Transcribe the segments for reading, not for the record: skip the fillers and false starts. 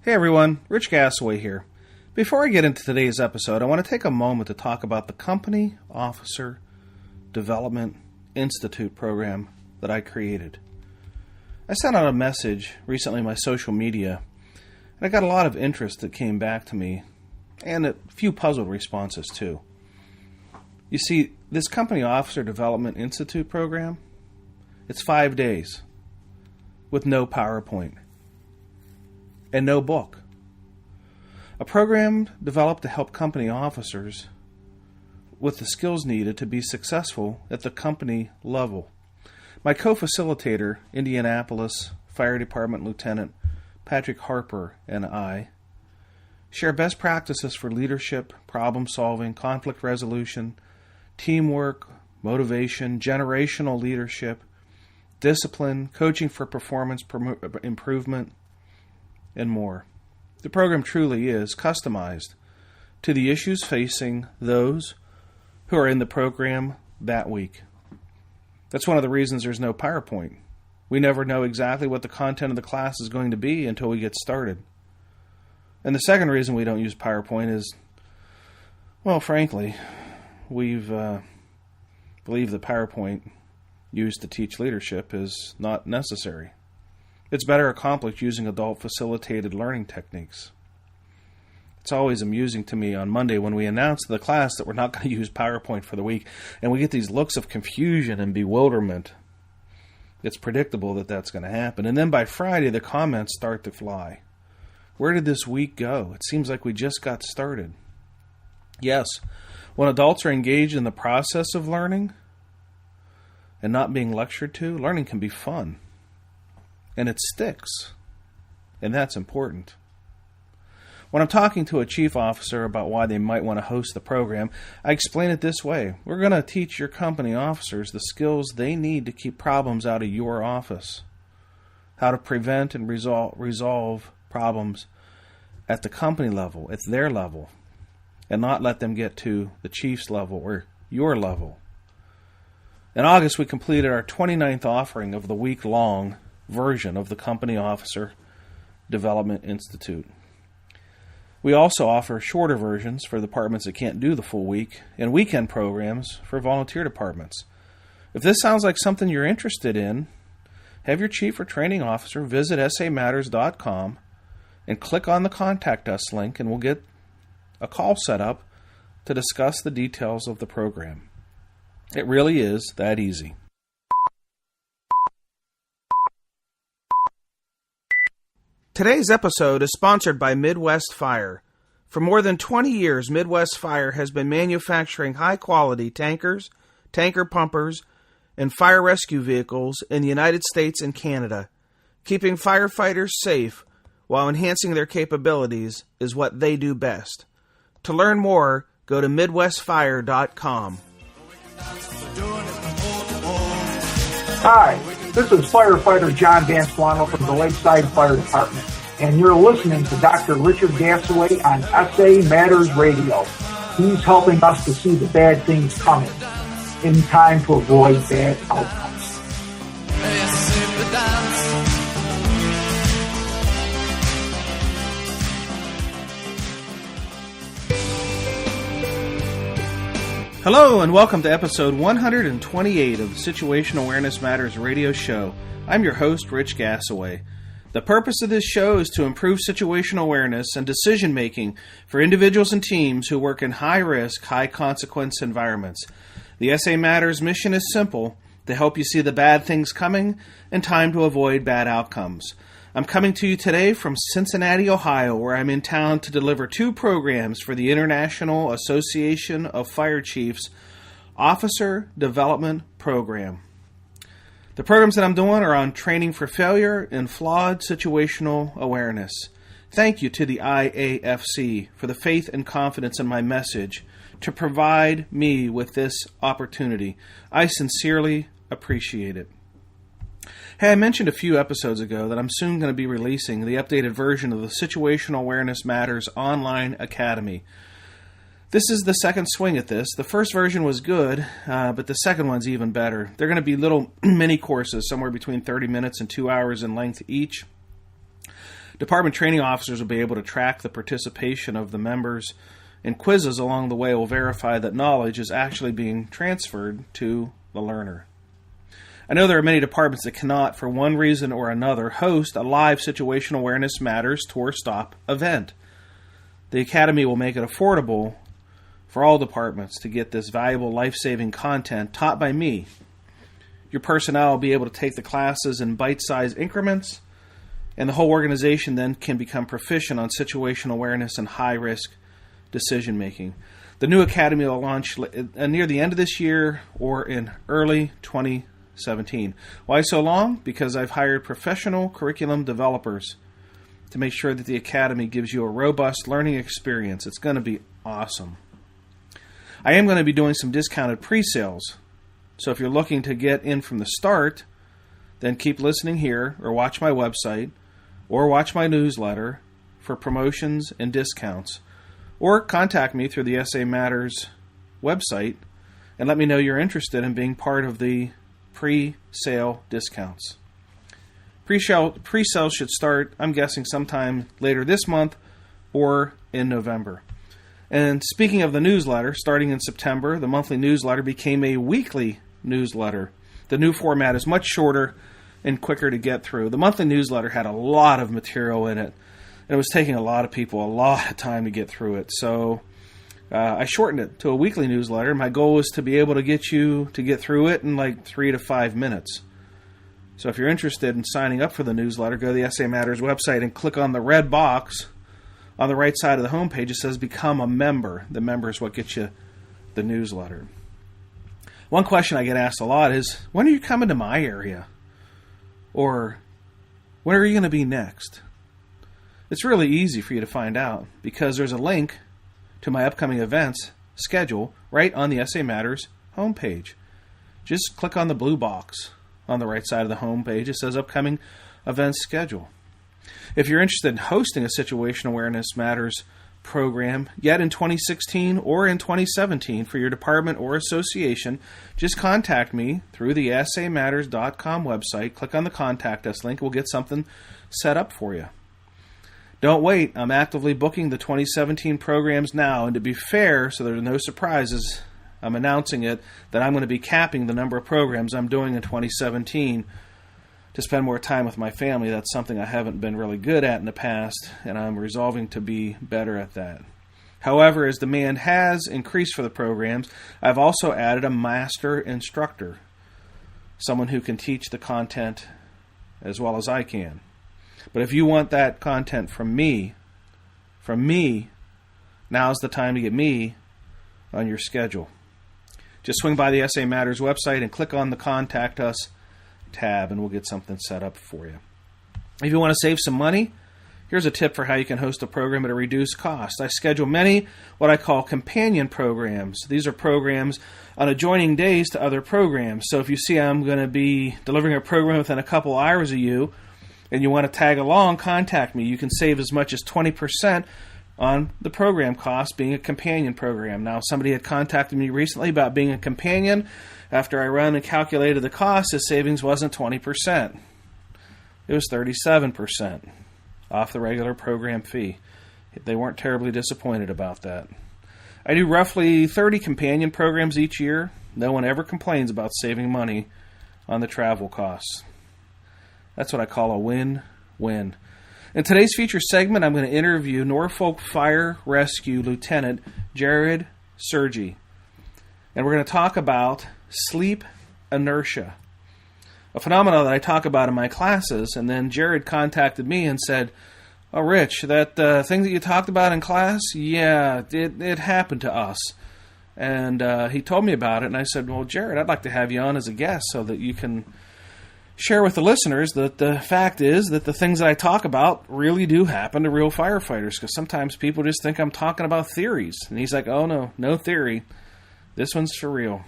Hey everyone, Rich Gassaway here. Before I get into today's episode, I want to take a moment to talk about the Company Officer Development Institute program that I created. I sent out a message recently on my social media, and I got a lot of interest that came back to me, and a few puzzled responses too. You see, this Company Officer Development Institute program, it's 5 days with no PowerPoint and no book. A program developed to help company officers with the skills needed to be successful at the company level. My co-facilitator, Indianapolis Fire Department Lieutenant Patrick Harper, and I share best practices for leadership, problem solving, conflict resolution, teamwork, motivation, generational leadership, discipline, coaching for performance improvement, and more. The program truly is customized to the issues facing those who are in the program that week. That's one of the reasons there's no PowerPoint. We never know exactly what the content of the class is going to be until we get started. And the second reason we don't use PowerPoint is, well, frankly, we've believed the PowerPoint used to teach leadership is not necessary. It's better accomplished using adult-facilitated learning techniques. It's always amusing to me on Monday when we announce to the class that we're not going to use PowerPoint for the week, and we get these looks of confusion and bewilderment. It's predictable that that's going to happen. And then by Friday, the comments start to fly. Where did this week go? It seems like we just got started. Yes, when adults are engaged in the process of learning and not being lectured to, learning can be fun. And it sticks. And that's important. When I'm talking to a chief officer about why they might want to host the program, I explain it this way. We're going to teach your company officers the skills they need to keep problems out of your office. How to prevent and resolve problems at the company level, at their level, and not let them get to the chief's level or your level. In August, we completed our 29th offering of the week-long version of the Company Officer Development Institute. We also offer shorter versions for departments that can't do the full week and weekend programs for volunteer departments. If this sounds like something you're interested in, have your chief or training officer visit samatters.com and click on the Contact Us link, and we'll get a call set up to discuss the details of the program. It really is that easy. Today's episode is sponsored by Midwest Fire. For more than 20 years, Midwest Fire has been manufacturing high-quality tankers, tanker pumpers, and fire rescue vehicles in the United States and Canada. Keeping firefighters safe while enhancing their capabilities is what they do best. To learn more, go to MidwestFire.com. Hi, this is firefighter John Vanslano from the Lakeside Fire Department, and you're listening to Dr. Richard Gassaway on SA Matters Radio. He's helping us to see the bad things coming in time to avoid bad outcomes. Hello and welcome to episode 128 of the Situational Awareness Matters radio show. I'm your host, Rich Gassaway. The purpose of this show is to improve situational awareness and decision-making for individuals and teams who work in high-risk, high-consequence environments. The SA Matters mission is simple, to help you see the bad things coming and time to avoid bad outcomes. I'm coming to you today from Cincinnati, Ohio, where I'm in town to deliver 2 programs for the International Association of Fire Chiefs Officer Development Program. The programs that I'm doing are on training for failure and flawed situational awareness. Thank you to the IAFC for the faith and confidence in my message to provide me with this opportunity. I sincerely appreciate it. Hey, I mentioned a few episodes ago that I'm soon going to be releasing the updated version of the Situational Awareness Matters Online Academy. This is the second swing at this. The first version was good, but the second one's even better. They're going to be little mini courses, somewhere between 30 minutes and 2 hours in length each. Department training officers will be able to track the participation of the members, and quizzes along the way will verify that knowledge is actually being transferred to the learner. I know there are many departments that cannot, for one reason or another, host a live Situational Awareness Matters Tour Stop event. The Academy will make it affordable for all departments to get this valuable life-saving content taught by me. Your personnel will be able to take the classes in bite-sized increments, and the whole organization then can become proficient on situational awareness and high-risk decision-making. The new Academy will launch near the end of this year or in early 2017. Why so long? Because I've hired professional curriculum developers to make sure that the Academy gives you a robust learning experience. It's going to be awesome. I am going to be doing some discounted pre-sales. So if you're looking to get in from the start, then keep listening here or watch my website or watch my newsletter for promotions and discounts. Or contact me through the SA Matters website and let me know you're interested in being part of the pre-sale discounts. Pre-sales should start, I'm guessing, sometime later this month or in November. And speaking of the newsletter, starting in September, the monthly newsletter became a weekly newsletter. The new format is much shorter and quicker to get through. The monthly newsletter had a lot of material in it. It was taking a lot of people a lot of time to get through it. So I shortened it to a weekly newsletter. My goal was to be able to get you to get through it in like 3 to 5 minutes. So if you're interested in signing up for the newsletter, go to the SA Matters website and click on the red box on the right side of the homepage. It says Become a Member. The member is what gets you the newsletter. One question I get asked a lot is, when are you coming to my area? Or, when are you going to be next? It's really easy for you to find out because there's a link to my upcoming events schedule right on the SA Matters homepage. Just click on the blue box on the right side of the homepage. It says Upcoming Events Schedule. If you're interested in hosting a Situational Awareness Matters program yet in 2016 or in 2017 for your department or association, just contact me through the samatters.com website. Click on the Contact Us link. We'll get something set up for you. Don't wait. I'm actively booking the 2017 programs now, and to be fair, so there's no surprises, I'm announcing it that I'm going to be capping the number of programs I'm doing in 2017 to spend more time with my family. That's something I haven't been really good at in the past, and I'm resolving to be better at that. However, as demand has increased for the programs, I've also added a master instructor, someone who can teach the content as well as I can. But if you want that content from me, now's the time to get me on your schedule. Just swing by the SA Matters website and click on the Contact Us tab, and we'll get something set up for you. If you want to save some money, here's a tip for how you can host a program at a reduced cost. I schedule many what I call companion programs. These are programs on adjoining days to other programs. So if you see I'm going to be delivering a program within a couple hours of you, and you want to tag along, contact me. You can save as much as 20% on the program cost being a companion program. Now, somebody had contacted me recently about being a companion. After I run and calculated the cost, his savings wasn't 20%. It was 37% off the regular program fee. They weren't terribly disappointed about that. I do roughly 30 companion programs each year. No one ever complains about saving money on the travel costs. That's what I call a win-win. In today's feature segment, I'm going to interview Norfolk Fire Rescue Lieutenant Jarrod Sergi. And we're going to talk about sleep inertia, a phenomenon that I talk about in my classes. And then Jarrod contacted me and said, "Oh, Rich, that thing that you talked about in class, yeah, it happened to us." And he told me about it, and I said, "Well, Jarrod, I'd like to have you on as a guest so that you can share with the listeners that the fact is that the things that I talk about really do happen to real firefighters, because sometimes people just think I'm talking about theories." And he's like, "Oh, no theory. This one's for real."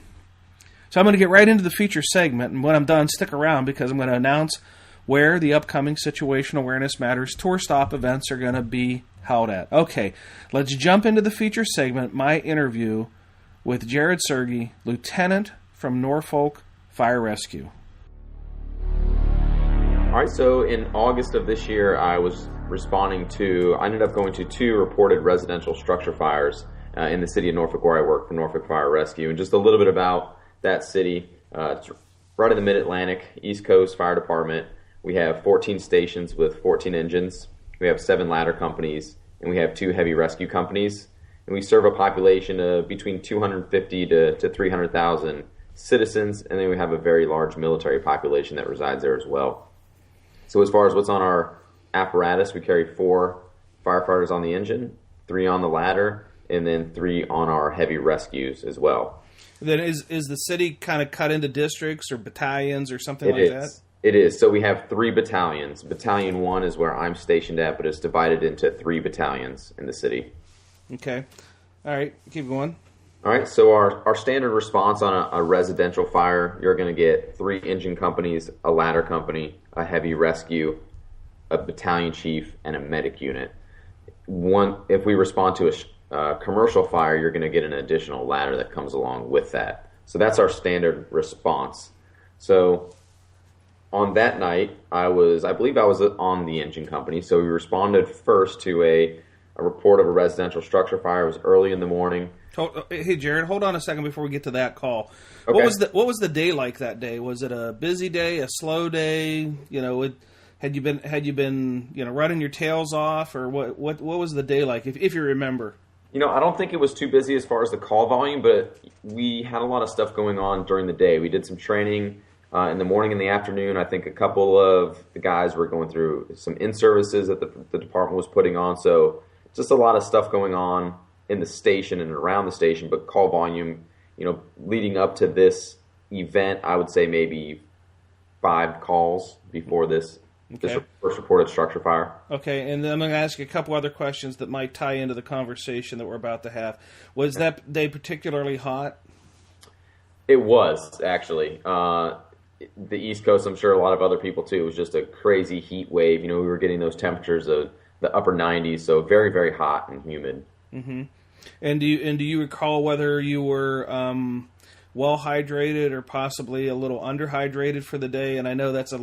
So I'm going to get right into the feature segment, and when I'm done, stick around because I'm going to announce where the upcoming Situational Awareness Matters tour stop events are going to be held at. Okay, let's jump into the feature segment, my interview with Jarrod Sergi, Lieutenant from Norfolk Fire Rescue. All right, so in August of this year, I was I ended up going to 2 reported residential structure fires in the city of Norfolk where I work for Norfolk Fire Rescue. And just a little bit about that city. It's right in the mid-Atlantic, East Coast Fire Department. We have 14 stations with 14 engines. We have 7 ladder companies, and we have 2 heavy rescue companies. And we serve a population of between 250 to 300,000 citizens, and then we have a very large military population that resides there as well. So as far as what's on our apparatus, we carry 4 firefighters on the engine, 3 on the ladder, and then 3 on our heavy rescues as well. Then is the city kind of cut into districts or battalions or something that? It is. So we have 3 battalions. Battalion 1 is where I'm stationed at, but it's divided into 3 battalions in the city. Okay. All right. Keep going. All right. So our standard response on a residential fire, you're going to get 3 engine companies, a ladder company, a heavy rescue, a battalion chief, and a medic unit. If we respond to a commercial fire, you're going to get an additional ladder that comes along with that. So that's our standard response. So on that night, I believe I was on the engine company. So we responded first to a report of a residential structure fire. It was early in the morning. Hey, Jerrod, hold on a second before we get to that call. Okay. What was the day like that day? Was it a busy day, a slow day? Had you been running your tails off, or what was the day like, if you remember? I don't think it was too busy as far as the call volume, but we had a lot of stuff going on during the day. We did some training in the morning and the afternoon. I think a couple of the guys were going through some in-services that the department was putting on, so just a lot of stuff going on in the station and around the station, but call volume, leading up to this event, I would say maybe 5 calls before this first reported structure fire. Okay, and then I'm going to ask you a couple other questions that might tie into the conversation that we're about to have. Was that day particularly hot? It was, actually. The East Coast, I'm sure a lot of other people too, it was just a crazy heat wave. We were getting those temperatures of the upper 90s, so very, very hot and humid. Mm-hmm. And do you recall whether you were well hydrated or possibly a little underhydrated for the day? And I know that's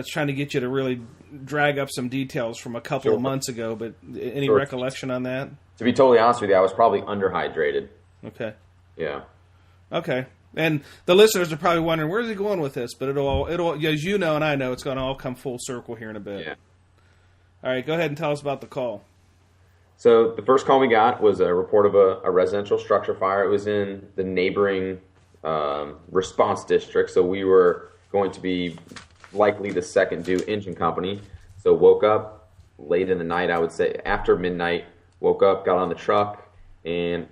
trying to get you to really drag up some details from a couple of months ago, but any recollection on that? To be totally honest with you, I was probably underhydrated. Okay. Yeah. Okay. And the listeners are probably wondering, where's he going with this? But it'll as you know and I know, it's going to all come full circle here in a bit. Yeah. All right, go ahead and tell us about the call. So the first call we got was a report of a residential structure fire. It was in the neighboring response district, so we were going to be likely the second due engine company. So woke up late in the night, I would say after midnight, woke up, got on the truck, and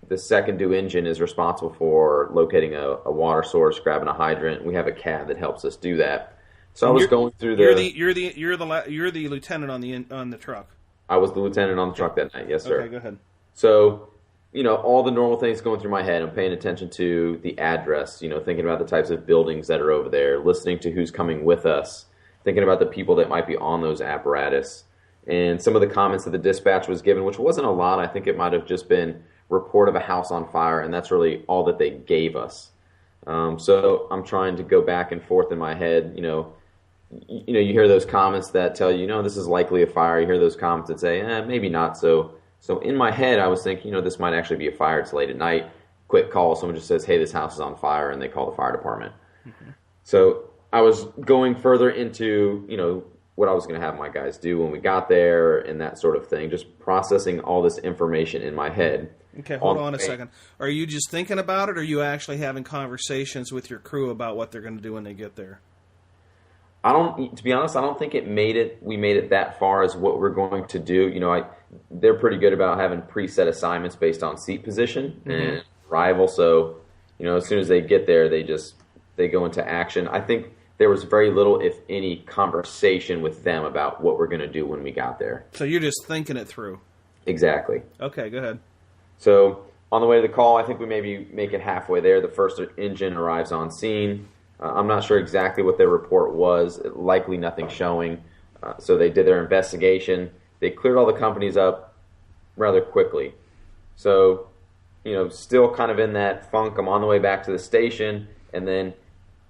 the second due engine is responsible for locating a water source, grabbing a hydrant. We have a cab that helps us do that. So I was going through You're the lieutenant on the truck. I was the lieutenant on the truck that night. Yes, sir. Okay, go ahead. So, all the normal things going through my head. I'm paying attention to the address, thinking about the types of buildings that are over there, listening to who's coming with us, thinking about the people that might be on those apparatus, and some of the comments that the dispatch was given, which wasn't a lot. I think it might have just been report of a house on fire, and that's really all that they gave us. So I'm trying to go back and forth in my head, you hear those comments that tell you, this is likely a fire. You hear those comments that say, maybe not. So in my head, I was thinking, this might actually be a fire. It's late at night. Quick call. Someone just says, hey, this house is on fire, and they call the fire department. Mm-hmm. So I was going further into, what I was going to have my guys do when we got there and that sort of thing, just processing all this information in my head. Okay, hold on a second. Are you just thinking about it, or are you actually having conversations with your crew about what they're going to do when they get there? To be honest, I don't think we made it that far as what we're going to do. They're pretty good about having preset assignments based on seat position and arrival. So, as soon as they get there, they go into action. I think there was very little, if any, conversation with them about what we're going to do when we got there. So you're just thinking it through. Exactly. Okay, go ahead. So on the way to the call, I think we maybe make it halfway there. The first engine arrives on scene. I'm not sure exactly what their report was. Likely nothing showing. So they did their investigation. They cleared all the companies up rather quickly. So, still kind of in that funk. I'm on the way back to the station, and then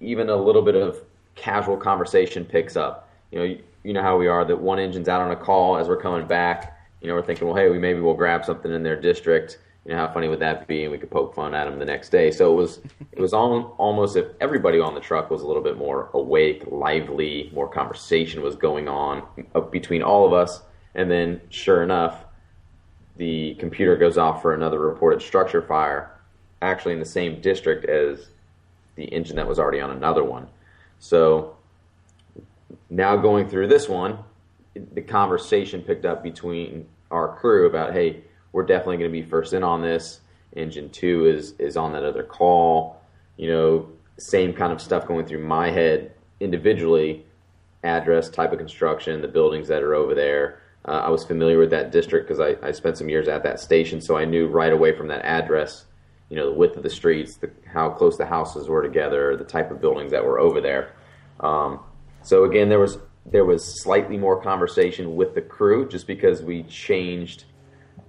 even a little bit of casual conversation picks up. You know how we are, that one engine's out on a call as we're coming back. We're thinking, well, hey, maybe we'll grab something in their district. How funny would that be? And we could poke fun at them the next day. So it was almost if everybody on the truck was a little bit more awake, lively, more conversation was going on between all of us. And then, sure enough, the computer goes off for another reported structure fire, actually in the same district as the engine that was already on another one. So now going through this one, the conversation picked up between our crew about, hey, we're definitely going to be first in on this. Engine 2 is on that other call. Same kind of stuff going through my head individually, address, type of construction, the buildings that are over there. I was familiar with that district because I spent some years at that station, so I knew right away from that address, the width of the streets, how close the houses were together, the type of buildings that were over there. So again, there was slightly more conversation with the crew just because we changed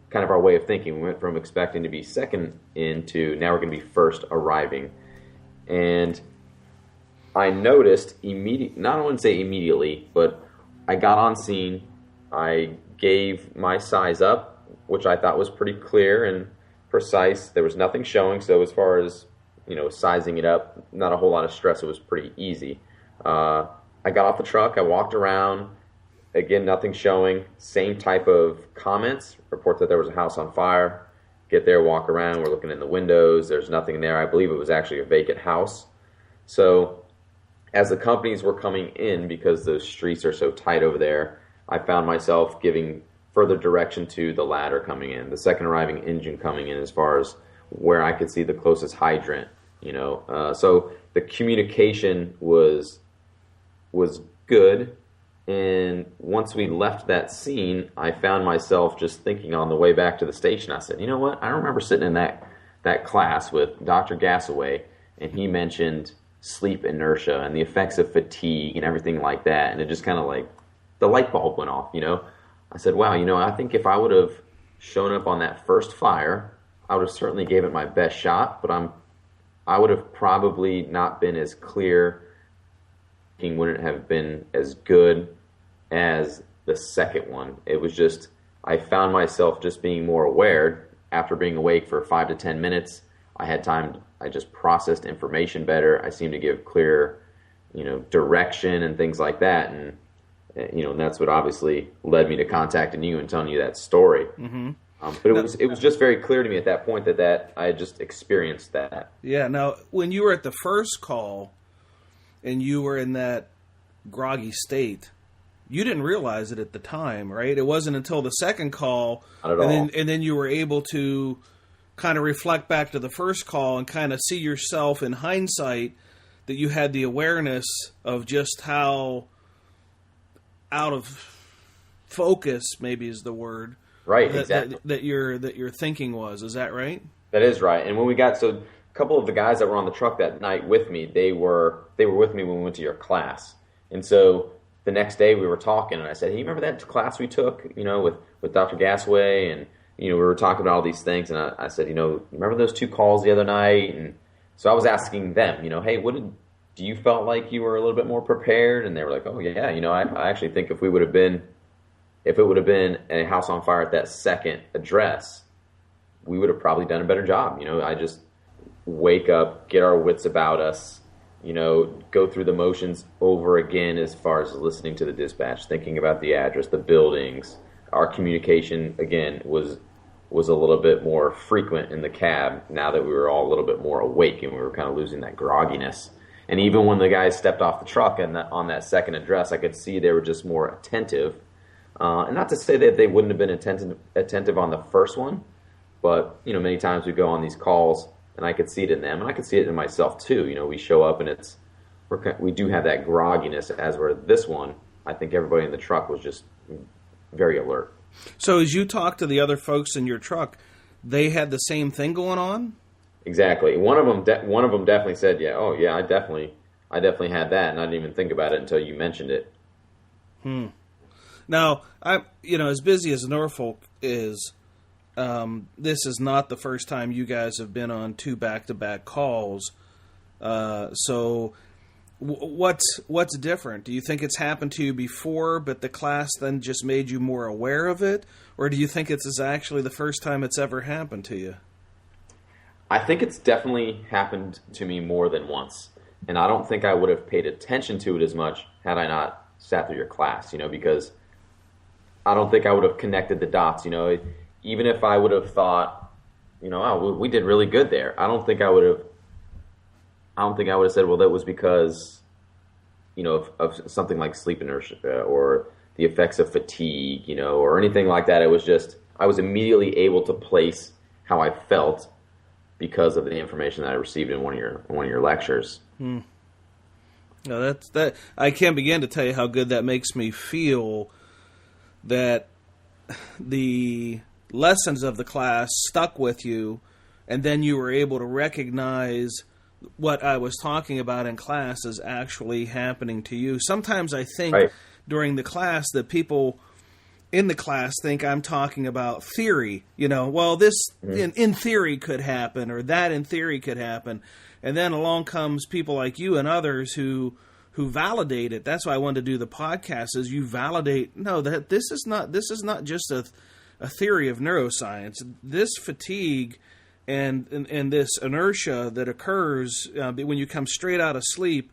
kind of our way of thinking. We went from expecting to be second in to now we're going to be first arriving. And I noticed not I wouldn't say immediately, but I got on scene. I gave my size up, which I thought was pretty clear and precise. There was nothing showing, so as far as sizing it up, not a whole lot of stress. It was pretty easy. I got off the truck. I walked around. Again, nothing showing. Same type of comments. Report that there was a house on fire. Get there, walk around. We're looking in the windows. There's nothing there. I believe it was actually a vacant house. So as the companies were coming in, because those streets are so tight over there, I found myself giving further direction to the ladder coming in, the second arriving engine coming in as far as where I could see the closest hydrant. So the communication was good. And once we left that scene, I found myself just thinking on the way back to the station. I said, you know what? I remember sitting in that class with Dr. Gassaway, and he mentioned sleep inertia and the effects of fatigue and everything like that. And it just kind of like the light bulb went off. I said, wow, I think if I would have shown up on that first fire, I would have certainly gave it my best shot, but I would have probably not been as clear, wouldn't have been as good as the second one. It was just, I found myself just being more aware. After being awake for 5 to 10 minutes, I had time, I just processed information better. I seemed to give clear, direction and things like that. And, that's what obviously led me to contacting you and telling you that story. Mm-hmm. But it was just very clear to me at that point that I had just experienced that. Yeah. Now, when you were at the first call and you were in that groggy state, you didn't realize it at the time, right? It wasn't until the second call, Not at all. And then you were able to kind of reflect back to the first call and kind of see yourself in hindsight that you had the awareness of just how out of focus, maybe is the word, right? Exactly. That your thinking was. Is that right? That is right. And when we got a couple of the guys that were on the truck that night with me, they were with me when we went to your class, and so the next day we were talking, and I said, hey, you remember that class we took, with Dr. Gassaway, and we were talking about all these things, and I said, remember those 2 calls the other night? And so I was asking them, hey, do you felt like you were a little bit more prepared? And they were like, oh yeah, I actually think if it would have been a house on fire at that second address, we would have probably done a better job. I just wake up, get our wits about us, go through the motions over again as far as listening to the dispatch, thinking about the address, the buildings. Our communication, again, was a little bit more frequent in the cab now that we were all a little bit more awake and we were kind of losing that grogginess. And even when the guys stepped off the truck and on that second address, I could see they were just more attentive. And not to say that they wouldn't have been attentive on the first one, but many times we go on these calls and I could see it in them, and I could see it in myself too. We show up and we do have that grogginess, as where this one, I think everybody in the truck was just very alert. So as you talked to the other folks in your truck, they had the same thing going on? Exactly. One of them definitely said, "Yeah, oh yeah, I definitely had that, and I didn't even think about it until you mentioned it." Now, as busy as Norfolk is, this is not the first time you guys have been on 2 back-to-back calls. So What's different? Do you think it's happened to you before, but the class then just made you more aware of it? Or do you think it's actually the first time it's ever happened to you? I think it's definitely happened to me more than once. And I don't think I would have paid attention to it as much had I not sat through your class, because I don't think I would have connected the dots, even if I would have thought, oh, we did really good there. I don't think I would have said, well, that was because, of something like sleep inertia or the effects of fatigue, or anything like that. It was just, I was immediately able to place how I felt because of the information that I received in one of your lectures. No, that I can't begin to tell you how good that makes me feel, that the lessons of the class stuck with you, and then you were able to recognize what I was talking about in class is actually happening to you. Sometimes I think during the class that people in the class think I'm talking about theory. Well, this in theory could happen, or that in theory could happen. And then along comes people like you and others who validate it. That's why I wanted to do the podcast, is you validate, no, that this is not just a theory of neuroscience. This fatigue and this inertia that occurs when you come straight out of sleep,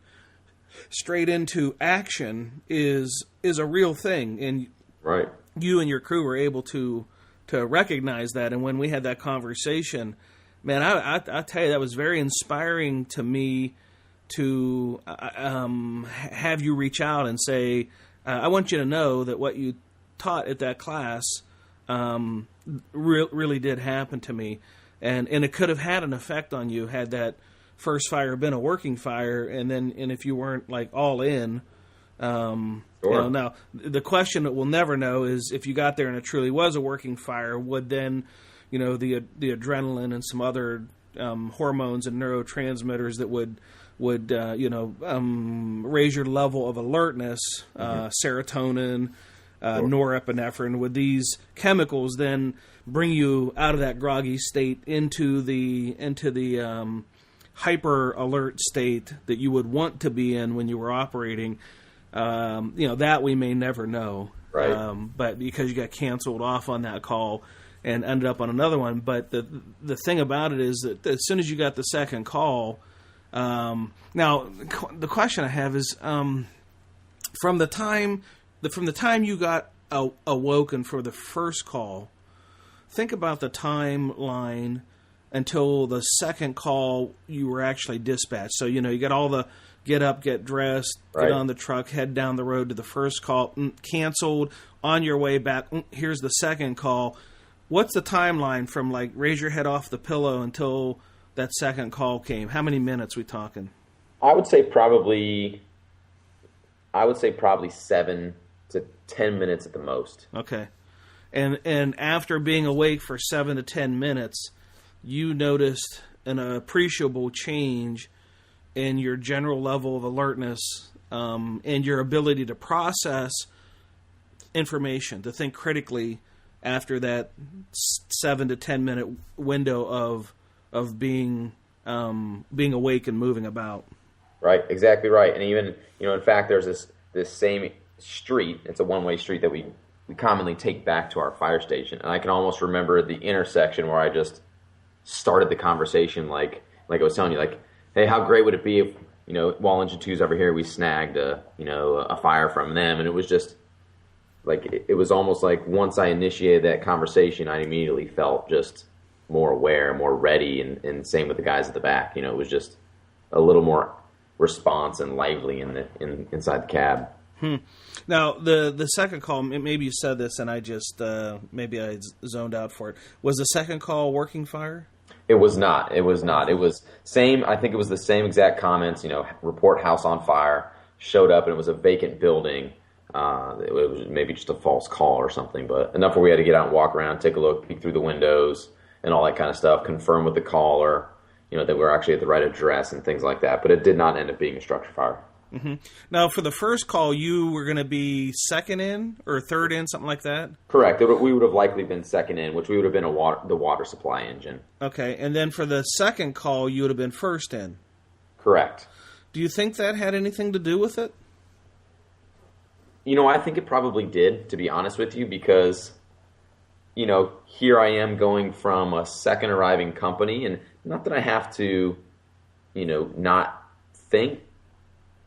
straight into action is a real thing. And you and your crew were able to recognize that. And when we had that conversation, man, I tell you, that was very inspiring to me to have you reach out and say, I want you to know that what you taught at that class really did happen to me. And it could have had an effect on you had that first fire been a working fire, and if you weren't like all in. Sure. Now the question that we'll never know is if you got there and it truly was a working fire, would then the adrenaline and some other hormones and neurotransmitters that would raise your level of alertness, serotonin, norepinephrine, would these chemicals then bring you out of that groggy state into the hyper alert state that you would want to be in when you were operating? That we may never know, right? But because you got canceled off on that call and ended up on another one. But the thing about it is that as soon as you got the second call, now the question I have is from the time you got awoken for the first call, think about the timeline until the second call you were actually dispatched. So you got all the get up, get dressed, get on the truck, head down the road to the first call, canceled, on your way back, here's the second call. What's the timeline from like raise your head off the pillow until that second call came? How many minutes we talking? I would say probably 7 to 10 minutes at the most. Okay. And after being awake for 7 to 10 minutes, you noticed an appreciable change in your general level of alertness and your ability to process information, to think critically after that 7 to 10 minute window of being awake and moving about. Right, exactly right. And even, in fact, there's this same street. It's a one-way street that we commonly take back to our fire station. And I can almost remember the intersection where I just started the conversation like I was telling you, like, hey, how great would it be if, while Engine 2's over here, we snagged a fire from them. And it was just like, it was almost like once I initiated that conversation, I immediately felt just more aware, more ready, and same with the guys at the back. It was just a little more response and lively inside the cab. Now, the second call, maybe you said this and I just, maybe I zoned out for it. Was the second call working fire? It was not. It was same, I think it was the same exact comments, report house on fire, showed up and it was a vacant building. It was maybe just a false call or something, but enough where we had to get out and walk around, take a look, peek through the windows and all that kind of stuff, confirm with the caller, that we're actually at the right address and things like that. But it did not end up being a structure fire. Mm-hmm. Now, for the first call, you were going to be second in or third in, something like that? Correct. We would have likely been second in, which we would have been the water supply engine. Okay, and then for the second call, you would have been first in? Correct. Do you think that had anything to do with it? I think it probably did, to be honest with you, because, here I am going from a second arriving company, and not that I have to, not think,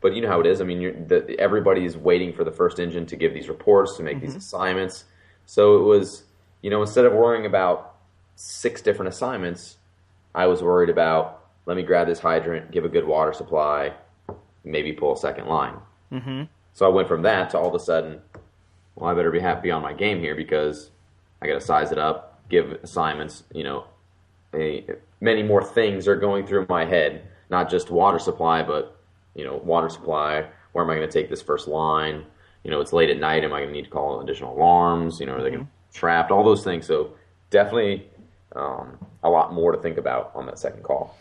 but you know how it is. I mean, everybody's waiting for the first engine to give these reports, to make these assignments. So it was, instead of worrying about 6 different assignments, I was worried about, let me grab this hydrant, give a good water supply, maybe pull a second line. Mm-hmm. So I went from that to all of a sudden, well, I better be on my game here because I got to size it up, give assignments. Many more things are going through my head, not just water supply, but water supply. Where am I going to take this first line? It's late at night. Am I going to need to call additional alarms? Are they going to be trapped? All those things. So definitely a lot more to think about on that second call.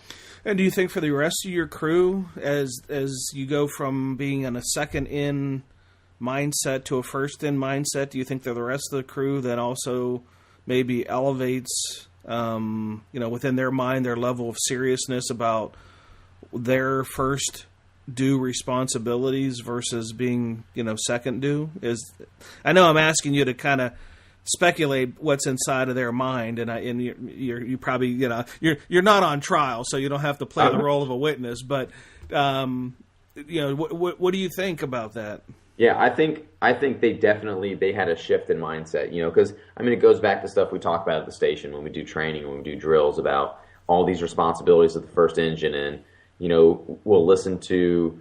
And do you think for the rest of your crew, as you go from being in a second in mindset to a first in mindset, do you think that the rest of the crew that also maybe elevates, within their mind, their level of seriousness about their first due responsibilities versus being, second due? I know I'm asking you to kind of speculate what's inside of their mind, and you probably you're not on trial, so you don't have to play the role of a witness. But what do you think about that? Yeah, I think they had a shift in mindset, because it goes back to stuff we talk about at the station when we do training, when we do drills about all these responsibilities of the first engine, and we'll listen to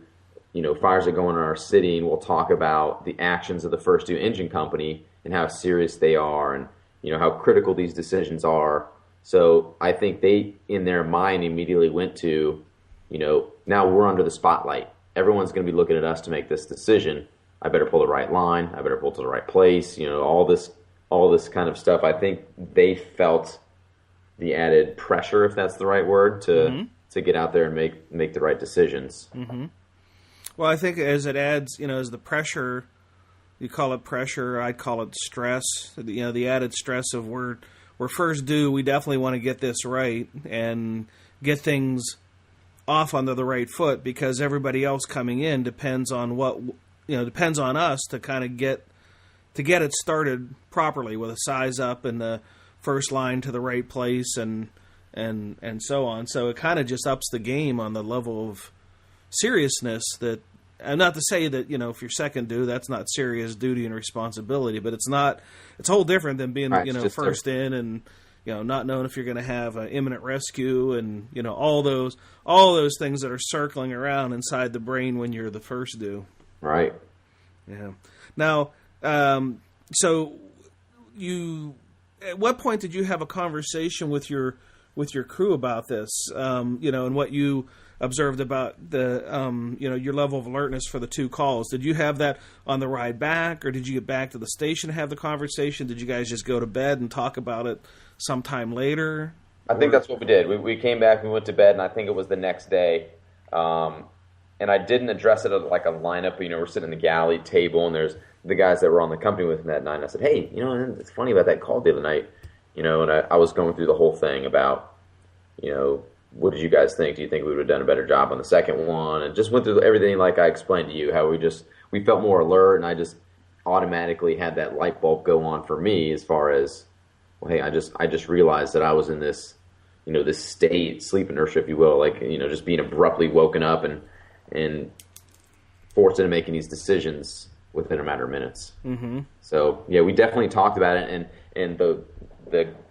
fires that go on in our city, and we'll talk about the actions of the first due engine company and how serious they are, and how critical these decisions are. So I think they, in their mind, immediately went to, now we're under the spotlight. Everyone's going to be looking at us to make this decision. I better pull the right line. I better pull to the right place. All this kind of stuff. I think they felt the added pressure, if that's the right word, to get out there and make the right decisions. Mm-hmm. Well, I think as it adds, as the pressure. You call it pressure, I call it stress. The added stress of we're first due. We definitely want to get this right and get things off onto the right foot because everybody else coming in depends on depends on us to kind of get it started properly with a size up and the first line to the right place and so on. So it kind of just ups the game on the level of seriousness that. And not to say that, if you're second due, that's not serious duty and responsibility, but it's a whole different than being, first in and, not knowing if you're going to have an imminent rescue and, all those things that are circling around inside the brain when you're the first due. Right. Yeah. Now, so at what point did you have a conversation with your crew about this, and what you observed about the, your level of alertness for the 2 calls? Did you have that on the ride back, or did you get back to the station to have the conversation? Did you guys just go to bed and talk about it sometime later? I think that's what we did. We came back, we went to bed, and I think it was the next day. And I didn't address it like a lineup. We're sitting in the galley table, and there's the guys that were on the company with me that night. And I said, hey, it's funny about that call the other night. And I was going through the whole thing about, what did you guys think? Do you think we would have done a better job on the second one? And just went through everything like I explained to you, how we felt more alert, and I just automatically had that light bulb go on for me as far as, well, hey, I just realized that I was in this, this state, sleep inertia, if you will, like, just being abruptly woken up and forced into making these decisions within a matter of minutes. Mm-hmm. So, yeah, we definitely talked about it, and the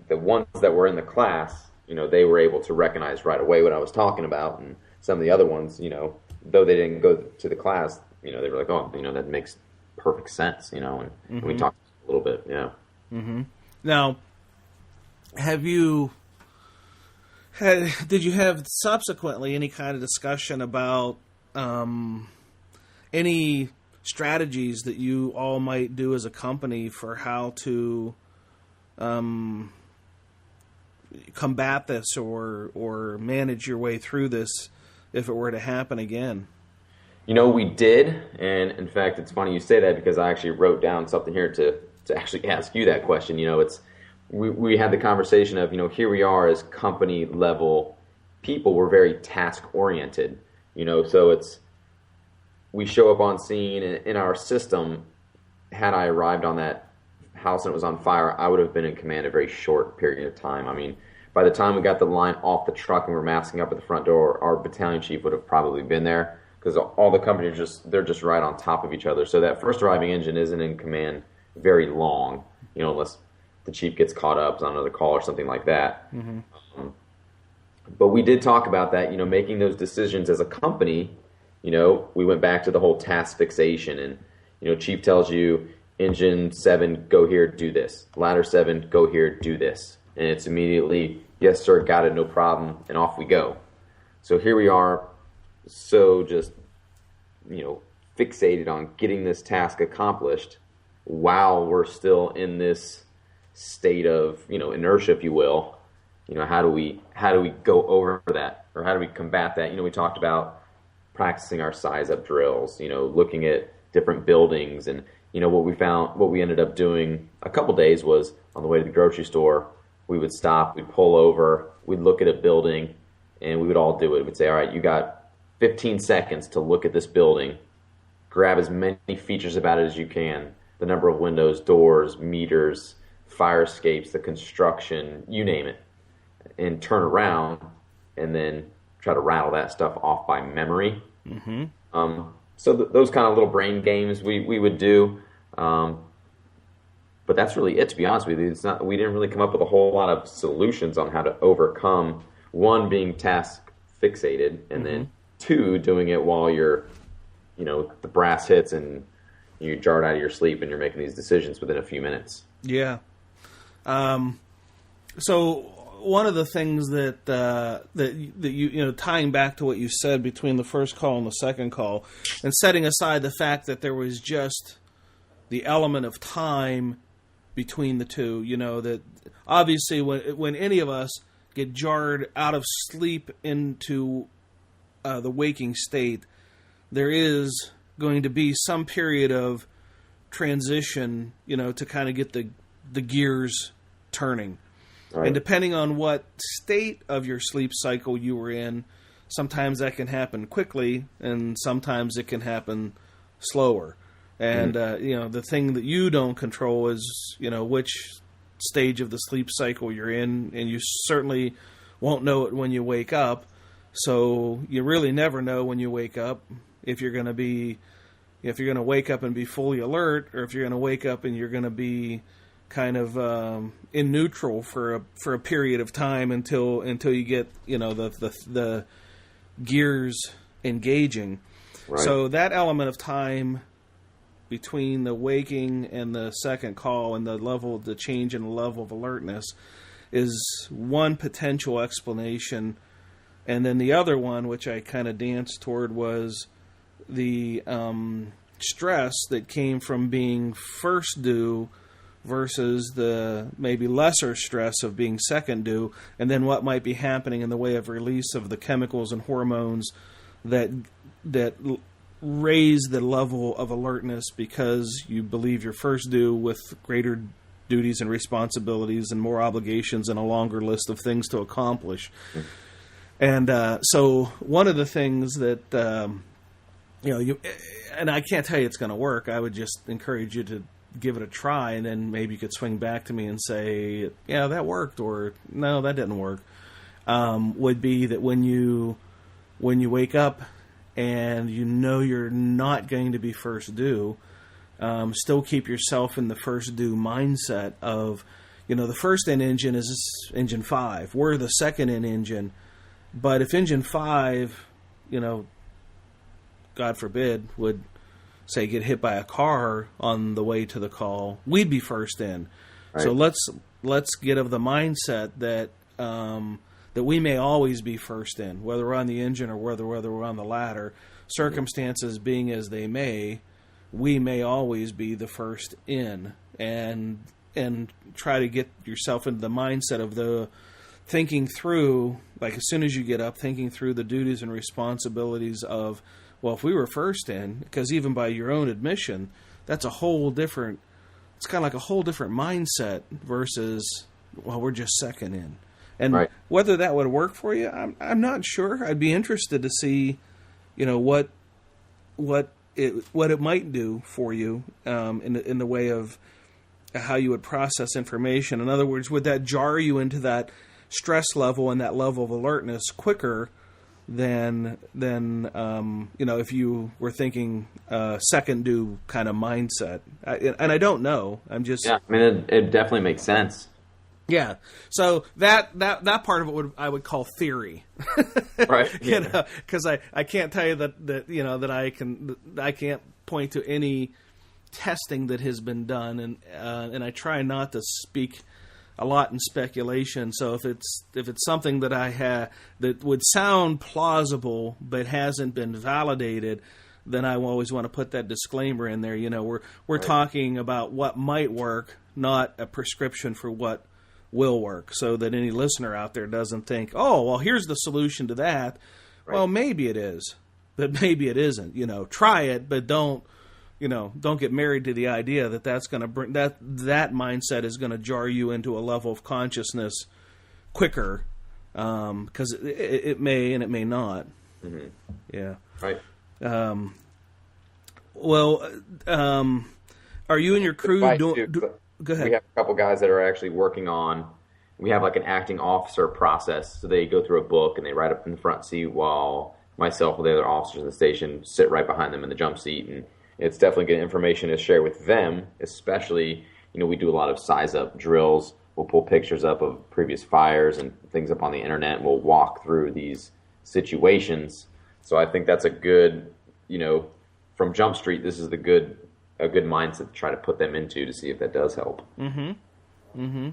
ones that were in the class, they were able to recognize right away what I was talking about, and some of the other ones, though they didn't go to the class, they were like, oh, that makes perfect sense, and we talked a little bit, yeah. Mm-hmm. Now, did you have subsequently any kind of discussion about any strategies that you all might do as a company for how to combat this or manage your way through this if it were to happen again? We did, and in fact, it's funny you say that because I actually wrote down something here to actually ask you that question. We had the conversation of, here we are as company level people, we're very task oriented, so we show up on scene, and in our system, had I arrived on that house and it was on fire, I would have been in command a very short period of time. I mean, by the time we got the line off the truck and we're masking up at the front door, our battalion chief would have probably been there, because all the companies they're just right on top of each other. So that first arriving engine isn't in command very long, unless the chief gets caught up on another call or something like that. Mm-hmm. But we did talk about that, making those decisions as a company. We went back to the whole task fixation, and chief tells you, engine 7, go here, do this. Ladder 7, go here, do this. And it's immediately, yes, sir, got it, no problem, and off we go. So here we are, so just, fixated on getting this task accomplished while we're still in this state of, inertia, if you will. How do we go over that, or how do we combat that? We talked about practicing our size up drills, looking at different buildings, and what we ended up doing a couple days was, on the way to the grocery store, we would stop, we'd pull over, we'd look at a building, and we would all do it. We'd say, all right, you got 15 seconds to look at this building, grab as many features about it as you can, the number of windows, doors, meters, fire escapes, the construction, you name it, and turn around and then try to rattle that stuff off by memory. Mm-hmm. So those kind of little brain games we would do. But that's really it, to be honest with you. We didn't really come up with a whole lot of solutions on how to overcome, one, being task fixated, and then 2, doing it while you're, the brass hits and you're jarred out of your sleep and you're making these decisions within a few minutes. Yeah. So one of the things that you tying back to what you said between the first call and the second call, and setting aside the fact that there was just the element of time between the two, that obviously when any of us get jarred out of sleep into the waking state, there is going to be some period of transition, to kind of get the gears turning. Right. And depending on what state of your sleep cycle you were in, sometimes that can happen quickly, and sometimes it can happen slower. And, the thing that you don't control is, which stage of the sleep cycle you're in, and you certainly won't know it when you wake up. So you really never know when you wake up if you're going to wake up and be fully alert, or if you're going to wake up and you're going to be kind of in neutral for a period of time until you get the gears engaging. Right. So that element of time between the waking and the second call, and the change in the level of alertness, is one potential explanation. And then the other one, which I kind of danced toward, was the stress that came from being first due versus the maybe lesser stress of being second due, and then what might be happening in the way of release of the chemicals and hormones that raise the level of alertness because you believe you're first due, with greater duties and responsibilities and more obligations and a longer list of things to accomplish. And so one of the things that, and I can't tell you it's going to work. I would just encourage you to give it a try, and then maybe you could swing back to me and say, yeah, that worked, or no, that didn't work, would be that when you wake up and you're not going to be first due, still keep yourself in the first due mindset of, the first in engine is engine 5. We're the second in engine. But if engine 5, God forbid, would say get hit by a car on the way to the call, we'd be first in. Right. So let's get of the mindset that that we may always be first in, whether we're on the engine or whether we're on the ladder. Circumstances being as they may, we may always be the first in, and try to get yourself into the mindset of the thinking through, like as soon as you get up, thinking through the duties and responsibilities of, well, if we were first in, because even by your own admission, that's a whole different, it's kind of like a whole different mindset versus, well, we're just second in. And right. Whether that would work for you, I'm not sure. I'd be interested to see, what what it might do for you in the way of how you would process information. In other words, would that jar you into that stress level and that level of alertness quicker than if you were thinking second due kind of mindset? And I don't know. I'm just it definitely makes sense. Yeah. So that part of it I would call theory, right? Yeah. Because I can't tell you that I can't point to any testing that has been done, and I try not to speak a lot in speculation. So if it's something that I have that would sound plausible but hasn't been validated, then I always want to put that disclaimer in there. We're right. Talking about what might work, not a prescription for what will work, so that any listener out there doesn't think, oh, well, here's the solution to that. Right. Well, maybe it is, but maybe it isn't. Try it, but don't get married to the idea that that's going to bring that mindset is going to jar you into a level of consciousness quicker, because it may and it may not. Mm-hmm. Yeah. Right. Are you and your crew doing? Go ahead. We have a couple guys that are actually working on. We have like an acting officer process, so they go through a book and they ride up in the front seat while myself or the other officers in the station sit right behind them in the jump seat, and it's definitely good information to share with them. Especially, we do a lot of size up drills. We'll pull pictures up of previous fires and things up on the internet, and we'll walk through these situations. So I think that's a good, from Jump Street, this is a good mindset to try to put them into to see if that does help. Mm-hmm. Mm-hmm.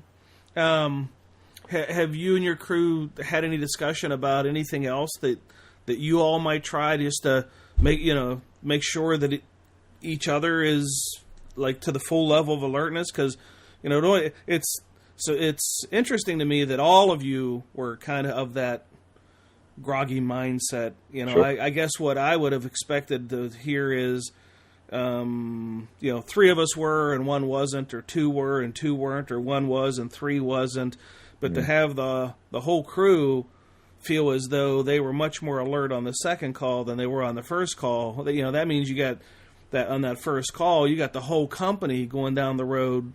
Have you and your crew had any discussion about anything else that you all might try just to make sure that each other is like to the full level of alertness? Because it's interesting to me that all of you were kind of that groggy mindset. Sure. I guess what I would have expected to hear is, three of us were and one wasn't, or two were and two weren't, or one was and three wasn't. But to have the whole crew feel as though they were much more alert on the second call than they were on the first call, that means you got that on that first call, you got the whole company going down the road,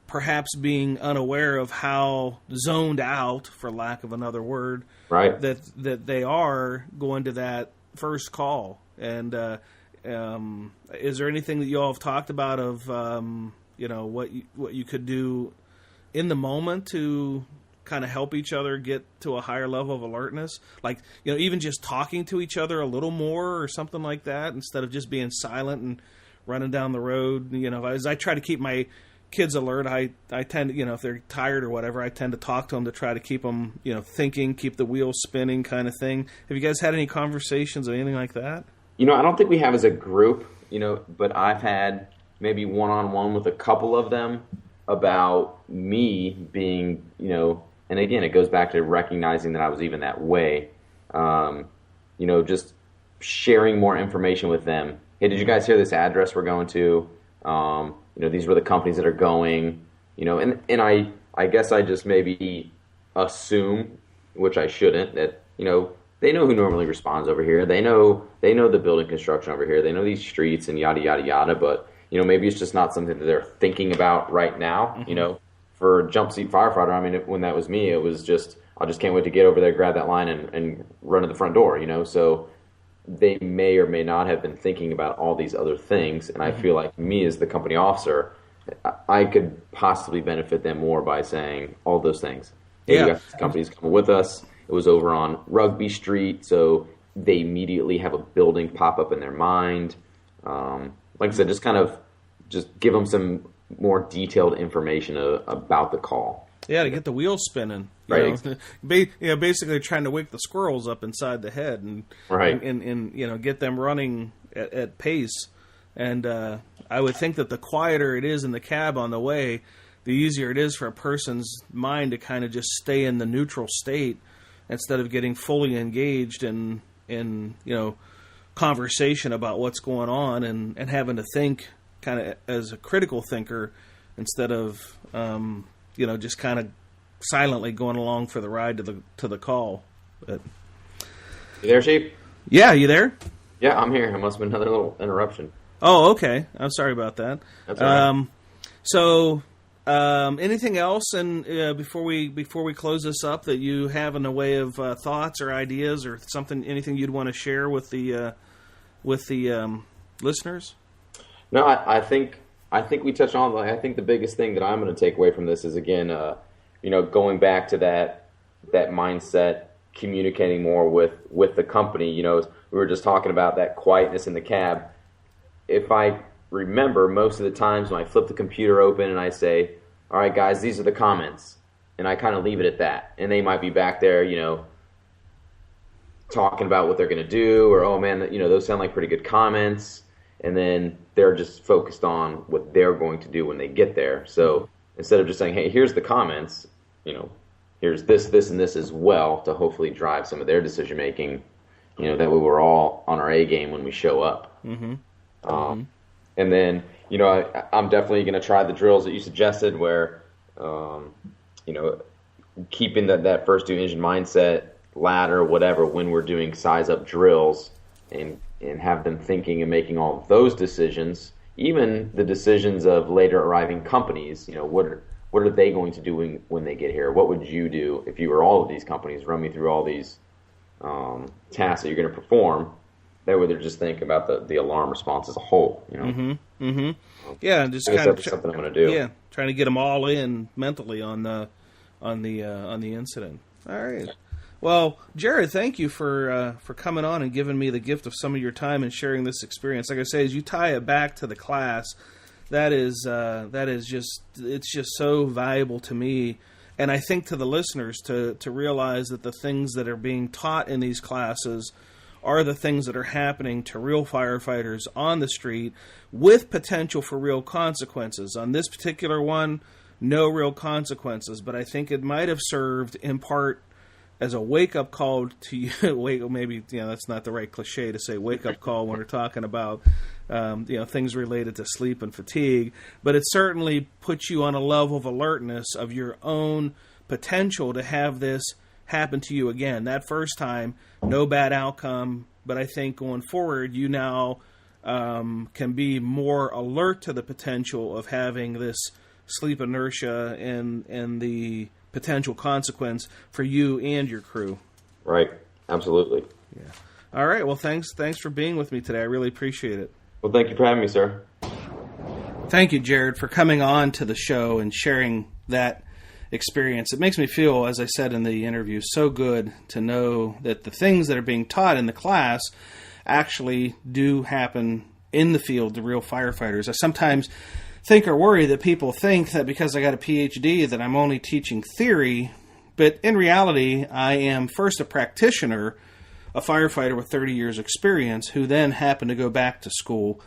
perhaps being unaware of how zoned out, for lack of another word, right, that they are going to that first call. And is there anything that you all have talked about of what you could do in the moment to kind of help each other get to a higher level of alertness? Like, even just talking to each other a little more or something like that, instead of just being silent and running down the road. As I try to keep my kids alert, I tend to, if they're tired or whatever, I tend to talk to them to try to keep them, thinking, keep the wheels spinning kind of thing. Have you guys had any conversations or anything like that? I don't think we have as a group, but I've had maybe one-on-one with a couple of them about me being, and again, it goes back to recognizing that I was even that way, just sharing more information with them. Hey, did you guys hear this address we're going to? These were the companies that are going, and I guess I just maybe assume, which I shouldn't, that, they know who normally responds over here. They know the building construction over here. They know these streets and yada, yada, yada. But, maybe it's just not something that they're thinking about right now. Mm-hmm. For jump seat firefighter, when that was me, it was just, I just can't wait to get over there, grab that line and run to the front door, So they may or may not have been thinking about all these other things. And I feel like me as the company officer, I could possibly benefit them more by saying all those things. Hey, you got companies coming with us. It was over on Rugby Street, so they immediately have a building pop up in their mind. Like I said, just give them some more detailed information about the call. Yeah, to get the wheels spinning. Right. Basically trying to wake the squirrels up inside the head and right. and get them running at pace. And I would think that the quieter it is in the cab on the way, the easier it is for a person's mind to kind of just stay in the neutral state, instead of getting fully engaged in conversation about what's going on and having to think kind of as a critical thinker instead of just kind of silently going along for the ride to the call. But, you there, Chief? Yeah, you there? Yeah, I'm here. It must have been another little interruption. Oh, okay. I'm sorry about that. That's all right. So, anything else, and before we close this up, that you have in the way of thoughts or ideas or something, anything you'd want to share with the listeners? No, I think we touched on. I think the biggest thing that I'm going to take away from this is, again, going back to that mindset, communicating more with the company. We were just talking about that quietness in the cab. If I remember, most of the times when I flip the computer open and I say, "All right, guys, these are the comments," and I kind of leave it at that, and they might be back there, talking about what they're going to do, or, "Oh man, those sound like pretty good comments." And then they're just focused on what they're going to do when they get there. So instead of just saying, "Hey, here's the comments, here's this, and this as well," to hopefully drive some of their decision making, that way we're all on our A game when we show up. Mm-hmm. And then, I'm definitely going to try the drills that you suggested where, keeping that first due engine mindset, ladder, whatever, when we're doing size up drills, and have them thinking and making all of those decisions, even the decisions of later arriving companies. What are they going to do when they get here? What would you do if you were all of these companies? Run me through all these tasks that you're going to perform. That way, they're just thinking about the alarm response as a whole. Mm-hmm. Mm-hmm. Yeah, just I guess kind of that's something I'm going to do. Yeah, trying to get them all in mentally on the incident. All right. Well, Jerrod, thank you for coming on and giving me the gift of some of your time and sharing this experience. Like I say, as you tie it back to the class, that is just so valuable to me, and I think to the listeners to realize that the things that are being taught in these classes are the things that are happening to real firefighters on the street with potential for real consequences. On this particular one, no real consequences, but I think it might have served in part as a wake-up call to you. Maybe that's not the right cliche to say wake-up call when we're talking about things related to sleep and fatigue, but it certainly puts you on a level of alertness of your own potential to have this happen to you again. That first time, no bad outcome, but I think going forward, you now can be more alert to the potential of having this sleep inertia and the potential consequence for you and your crew. Right. Absolutely. Yeah. All right. Well, thanks for being with me today. I really appreciate it. Well, thank you for having me, sir. Thank you, Jerrod, for coming on to the show and sharing that experience. It makes me feel, as I said in the interview, so good to know that the things that are being taught in the class actually do happen in the field to real firefighters. I sometimes think or worry that people think that because I got a PhD that I'm only teaching theory, but in reality, I am first a practitioner, a firefighter with 30 years experience, who then happened to go back to school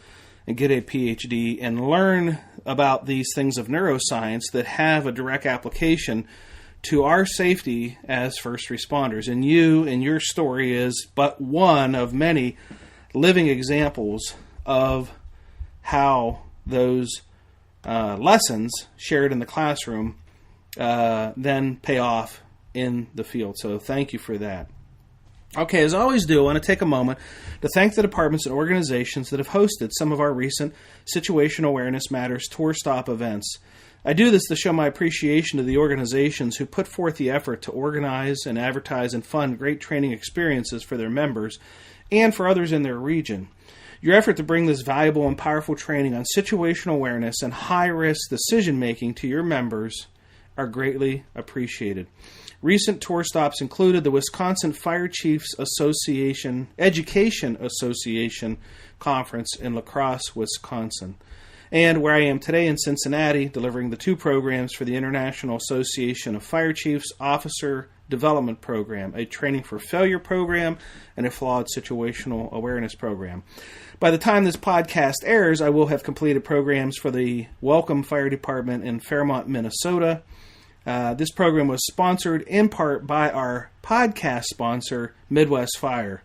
and get a PhD and learn about these things of neuroscience that have a direct application to our safety as first responders. And you and your story is but one of many living examples of how those lessons shared in the classroom then pay off in the field. So thank you for that. Okay, as I always do, I want to take a moment to thank the departments and organizations that have hosted some of our recent Situational Awareness Matters tour stop events. I do this to show my appreciation to the organizations who put forth the effort to organize and advertise and fund great training experiences for their members and for others in their region. Your effort to bring this valuable and powerful training on situational awareness and high-risk decision-making to your members are greatly appreciated. Recent tour stops included the Wisconsin Fire Chiefs Association Education Association Conference in La Crosse, Wisconsin, and where I am today in Cincinnati, delivering the two programs for the International Association of Fire Chiefs Officer Development Program, a training for failure program, and a flawed situational awareness program. By the time this podcast airs, I will have completed programs for the Welcome Fire Department in Fairmont, Minnesota. This program was sponsored in part by our podcast sponsor, Midwest Fire.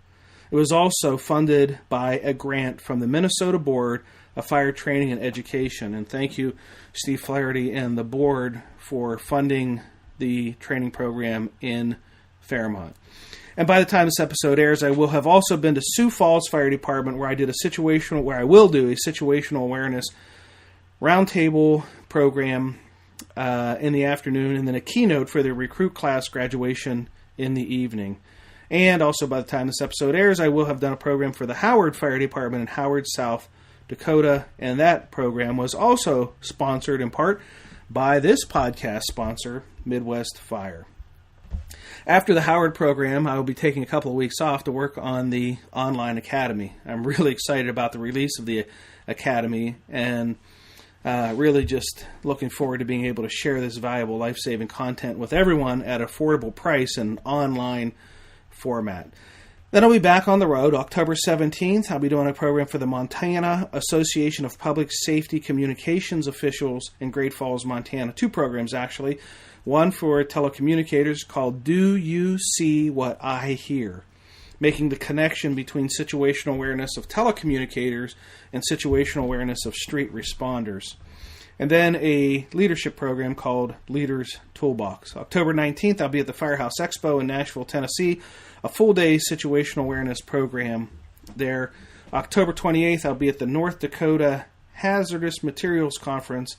It was also funded by a grant from the Minnesota Board of Fire Training and Education. And thank you, Steve Flaherty and the board, for funding the training program in Fairmont. And by the time this episode airs, I will have also been to Sioux Falls Fire Department, where I will do a situational awareness roundtable program in the afternoon, and then a keynote for the recruit class graduation in the evening. And also, by the time this episode airs, I will have done a program for the Howard Fire Department in Howard, South Dakota, and that program was also sponsored in part by this podcast sponsor, Midwest Fire. After the Howard program, I will be taking a couple of weeks off to work on the online academy. I'm really excited about the release of the academy, and really just looking forward to being able to share this valuable life-saving content with everyone at affordable price and online format. Then I'll be back on the road October 17th. I'll be doing a program for the Montana Association of Public Safety Communications Officials in Great Falls, Montana. 2 programs, actually. One for telecommunicators called Do You See What I Hear? Making the connection between situational awareness of telecommunicators and situational awareness of street responders. And then a leadership program called Leaders Toolbox. October 19th, I'll be at the Firehouse Expo in Nashville, Tennessee, a full-day situational awareness program there. October 28th, I'll be at the North Dakota Hazardous Materials Conference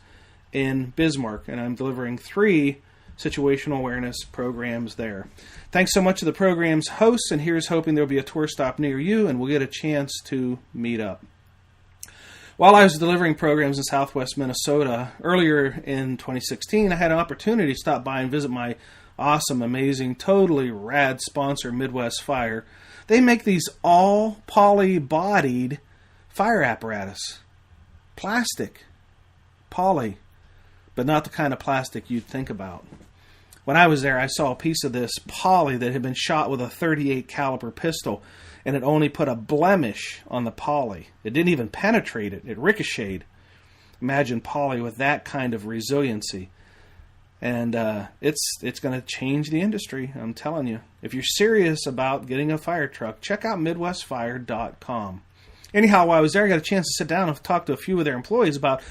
in Bismarck, and I'm delivering 3 situational awareness programs there. Thanks so much to the program's hosts, and here's hoping there'll be a tour stop near you, and we'll get a chance to meet up. While I was delivering programs in southwest Minnesota earlier in 2016, I had an opportunity to stop by and visit my awesome, amazing, totally rad sponsor, Midwest Fire. They make these all poly-bodied fire apparatus. Plastic. Poly. But not the kind of plastic you'd think about. When I was there, I saw a piece of this poly that had been shot with a .38 caliber pistol, and it only put a blemish on the poly. It didn't even penetrate it. It ricocheted. Imagine poly with that kind of resiliency. And it's going to change the industry, I'm telling you. If you're serious about getting a fire truck, check out MidwestFire.com. Anyhow, while I was there, I got a chance to sit down and talk to a few of their employees about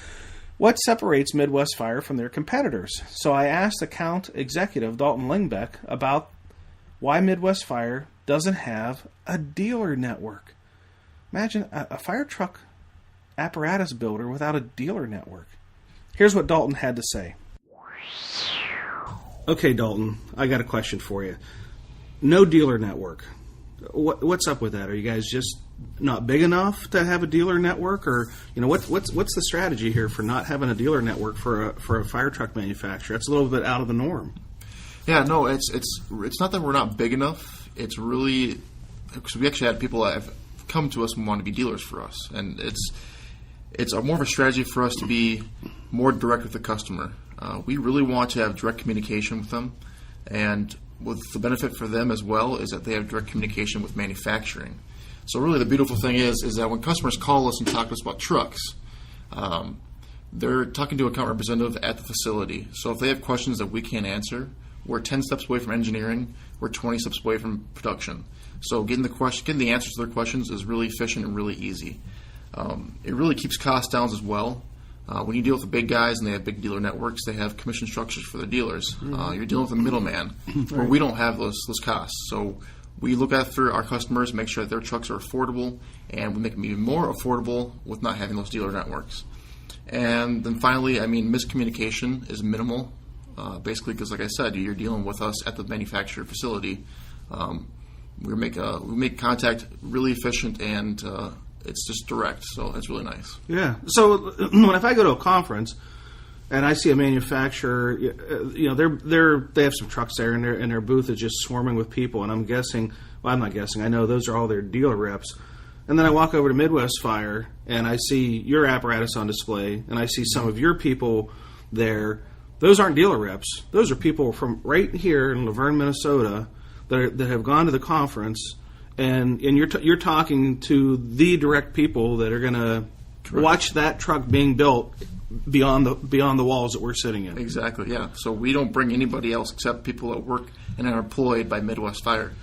what separates Midwest Fire from their competitors. So I asked account executive Dalton Lingbeck about why Midwest Fire doesn't have a dealer network. Imagine a fire truck apparatus builder without a dealer network. Here's what Dalton had to say. Okay, Dalton, I got a question for you. No dealer network. What's up with that? Are you guys just not big enough to have a dealer network, or what's the strategy here for not having a dealer network for a fire truck manufacturer? That's a little bit out of the norm. Yeah, no, it's not that we're not big enough. It's really because we actually had people that have come to us and want to be dealers for us, and it's more of a strategy for us to be more direct with the customer. We really want to have direct communication with them, and with the benefit for them as well is that they have direct communication with manufacturing. So really the beautiful thing is that when customers call us and talk to us about trucks, they're talking to an account representative at the facility. So if they have questions that we can't answer, we're 10 steps away from engineering, we're 20 steps away from production. So getting the answers to their questions is really efficient and really easy. It really keeps costs down as well. When you deal with the big guys and they have big dealer networks, they have commission structures for their dealers. You're dealing with a middleman where we don't have those costs. So we look after our customers, make sure that their trucks are affordable, and we make them even more affordable with not having those dealer networks. And then finally, miscommunication is minimal, basically because, like I said, you're dealing with us at the manufacturer facility. We make contact really efficient, and it's just direct, so it's really nice. Yeah. So if I go to a conference and I see a manufacturer, they have some trucks there, and their booth is just swarming with people, and I'm not guessing, I know those are all their dealer reps. And then I walk over to Midwest Fire, and I see your apparatus on display, and I see some of your people there. Those aren't dealer reps. Those are people from right here in Laverne, Minnesota, that have gone to the conference. And you're talking to the direct people that are going to watch that truck being built beyond the walls that we're sitting in. Exactly, yeah. So we don't bring anybody else except people that work and are employed by Midwest Fire.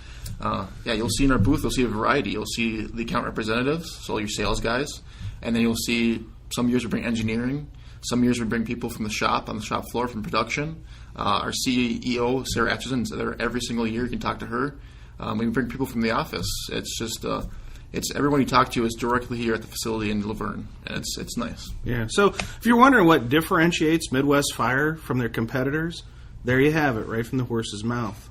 You'll see in our booth, you'll see a variety. You'll see the account representatives, so your sales guys, and then you'll see some years we bring engineering, some years we bring people from the shop, on the shop floor from production. Our CEO, Sarah Atchison, is there every single year. You can talk to her. We bring people from the office. It's just it's everyone you talk to is directly here at the facility in Laverne, and it's nice. Yeah. So if you're wondering what differentiates Midwest Fire from their competitors, there you have it, right from the horse's mouth.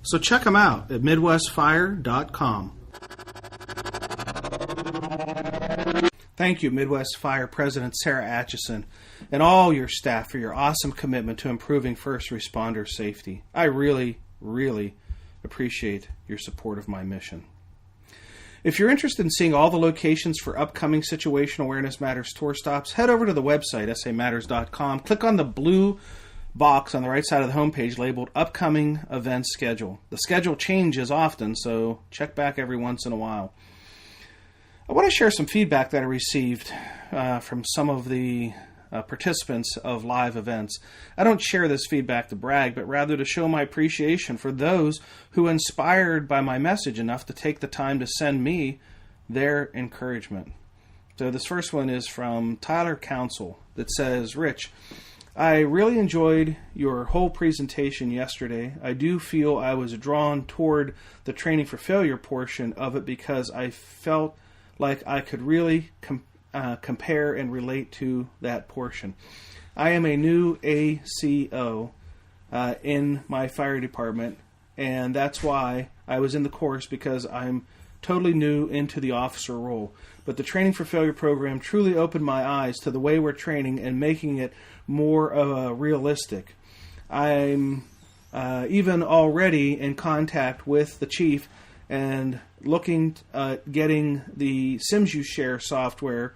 So check them out at MidwestFire.com. Thank you, Midwest Fire President Sarah Atchison, and all your staff for your awesome commitment to improving first responder safety. I really, really appreciate your support of my mission. If you're interested in seeing all the locations for upcoming Situational Awareness Matters tour stops, head over to the website, samatters.com. Click on the blue box on the right side of the homepage labeled Upcoming Events Schedule. The schedule changes often, so check back every once in a while. I want to share some feedback that I received from some of the participants of live events. I don't share this feedback to brag, but rather to show my appreciation for those who inspired by my message enough to take the time to send me their encouragement. So this first one is from Tyler Council that says, Rich, I really enjoyed your whole presentation yesterday. I do feel I was drawn toward the training for failure portion of it because I felt like I could really compare and relate to that portion. I am a new ACO in my fire department, and that's why I was in the course, because I'm totally new into the officer role. But the Training for Failure program truly opened my eyes to the way we're training and making it more realistic. I'm even already in contact with the chief and looking at getting the SimsUShare software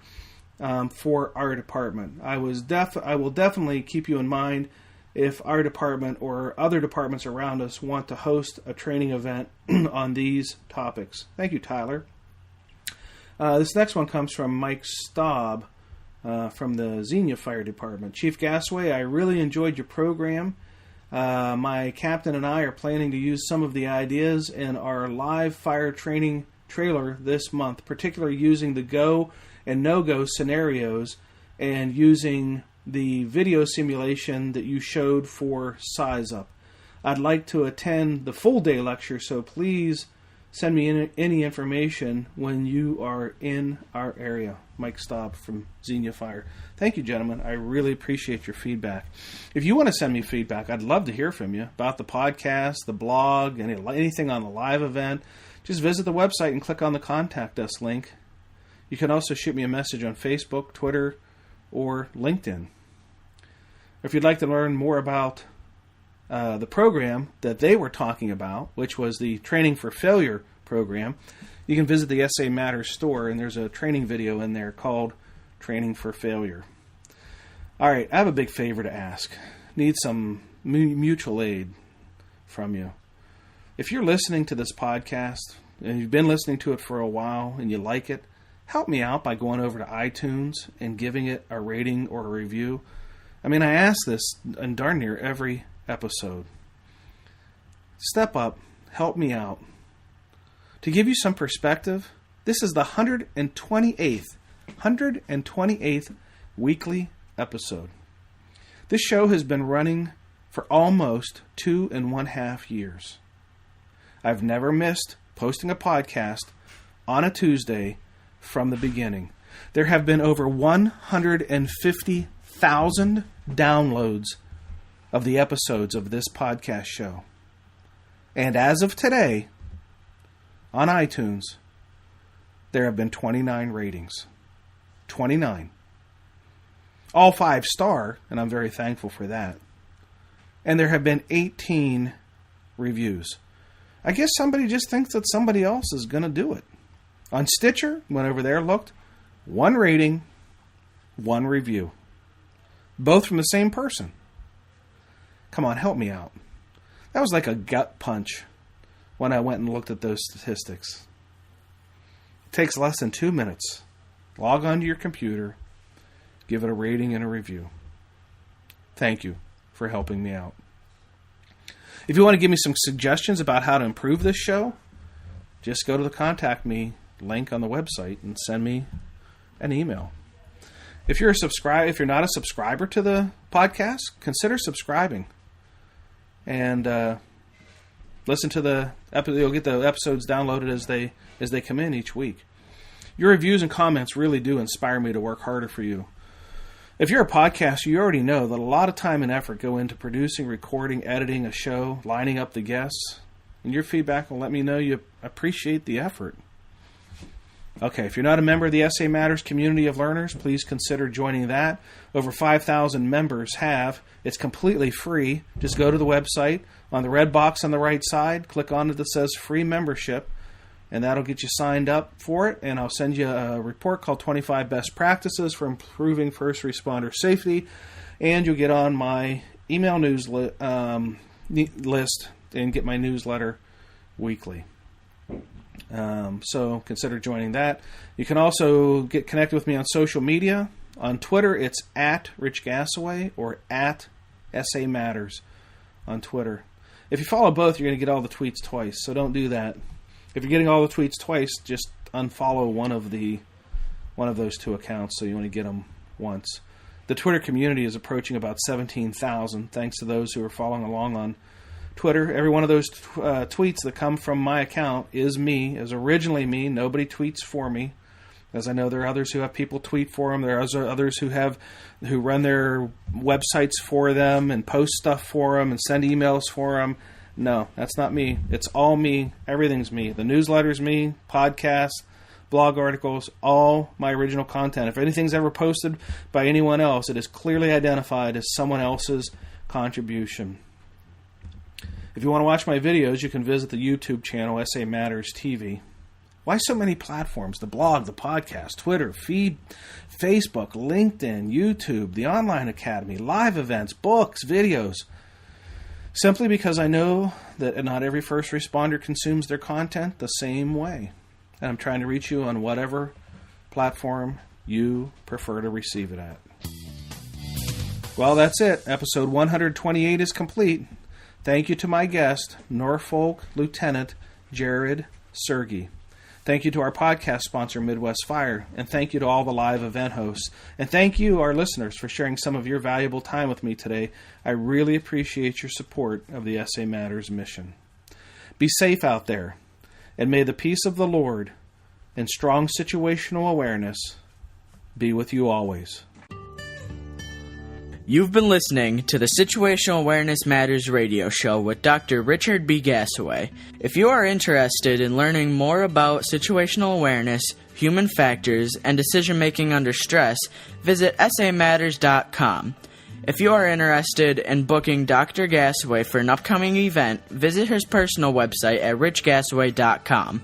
for our department. I will definitely keep you in mind if our department or other departments around us want to host a training event on these topics. Thank you, Tyler. This next one comes from Mike Staub from the Xenia Fire Department. Chief Gasway, I really enjoyed your program. My captain and I are planning to use some of the ideas in our live fire training trailer this month, particularly using the go and no-go scenarios and using the video simulation that you showed for Size Up. I'd like to attend the full day lecture, so please send me any information when you are in our area. Mike Staub from Xenia Fire. Thank you, gentlemen. I really appreciate your feedback. If you want to send me feedback, I'd love to hear from you about the podcast, the blog, anything on the live event. Just visit the website and click on the Contact Us link. You can also shoot me a message on Facebook, Twitter, or LinkedIn. If you'd like to learn more about the program that they were talking about, which was the Training for Failure program, you can visit the SA Matters store, and there's a training video in there called Training for Failure. All right, I have a big favor to ask. Need some mutual aid from you. If you're listening to this podcast, and you've been listening to it for a while, and you like it, help me out by going over to iTunes and giving it a rating or a review. I mean, I ask this in darn near every episode. Step up, help me out. To give you some perspective, this is the 128th weekly episode. This show has been running for almost 2.5 years. I've never missed posting a podcast on a Tuesday from the beginning. There have been over 150,000 downloads of the episodes of this podcast show. And as of today, on iTunes, there have been 29 ratings. 29. All 5-star, and I'm very thankful for that. And there have been 18 reviews. I guess somebody just thinks that somebody else is going to do it. On Stitcher, went over there, looked, 1 rating, 1 review. Both from the same person. Come on, help me out. That was like a gut punch when I went and looked at those statistics. It takes less than 2 minutes. Log onto your computer, give it a rating and a review. Thank you for helping me out. If you want to give me some suggestions about how to improve this show, just go to the Contact Me link on the website and send me an email. If you're not a subscriber to the podcast, consider subscribing. And Listen to you'll get the episodes downloaded as they come in each week. Your reviews and comments really do inspire me to work harder for you. If you're a podcaster, you already know that a lot of time and effort go into producing, recording, editing a show, lining up the guests, and your feedback will let me know you appreciate the effort. Okay, if you're not a member of the SA Matters community of learners, please consider joining that. Over 5,000 members have. It's completely free. Just go to the website. On the red box on the right side, click on it that says free membership, and that'll get you signed up for it. And I'll send you a report called 25 Best Practices for Improving First Responder Safety, and you'll get on my email list and get my newsletter weekly. So consider joining that. You can also get connected with me on social media. On Twitter, it's at Rich Gassaway or at SA Matters on Twitter. If you follow both, you're going to get all the tweets twice, so don't do that. If you're getting all the tweets twice, just unfollow one of those two accounts, so you only get them once. The Twitter community is approaching about 17,000, thanks to those who are following along on Twitter. Every one of those tweets that come from my account is originally me. Nobody tweets for me, as I know there are others who have people tweet for them. There are others who run their websites for them and post stuff for them and send emails for them. No, that's not me. It's all me. Everything's me. The newsletter's me, podcasts, blog articles, all my original content. If anything's ever posted by anyone else, it is clearly identified as someone else's contribution. If you want to watch my videos, you can visit the YouTube channel, SA Matters TV. Why so many platforms? The blog, the podcast, Twitter, feed, Facebook, LinkedIn, YouTube, the Online Academy, live events, books, videos. Simply because I know that not every first responder consumes their content the same way. And I'm trying to reach you on whatever platform you prefer to receive it at. Well, that's it. Episode 128 is complete. Thank you to my guest, Norfolk Lieutenant Jarrod Sergi. Thank you to our podcast sponsor, Midwest Fire. And thank you to all the live event hosts. And thank you, our listeners, for sharing some of your valuable time with me today. I really appreciate your support of the SA Matters mission. Be safe out there, and may the peace of the Lord and strong situational awareness be with you always. You've been listening to the Situational Awareness Matters radio show with Dr. Richard B. Gassaway. If you are interested in learning more about situational awareness, human factors, and decision-making under stress, visit samatters.com. If you are interested in booking Dr. Gassaway for an upcoming event, visit his personal website at richgassaway.com.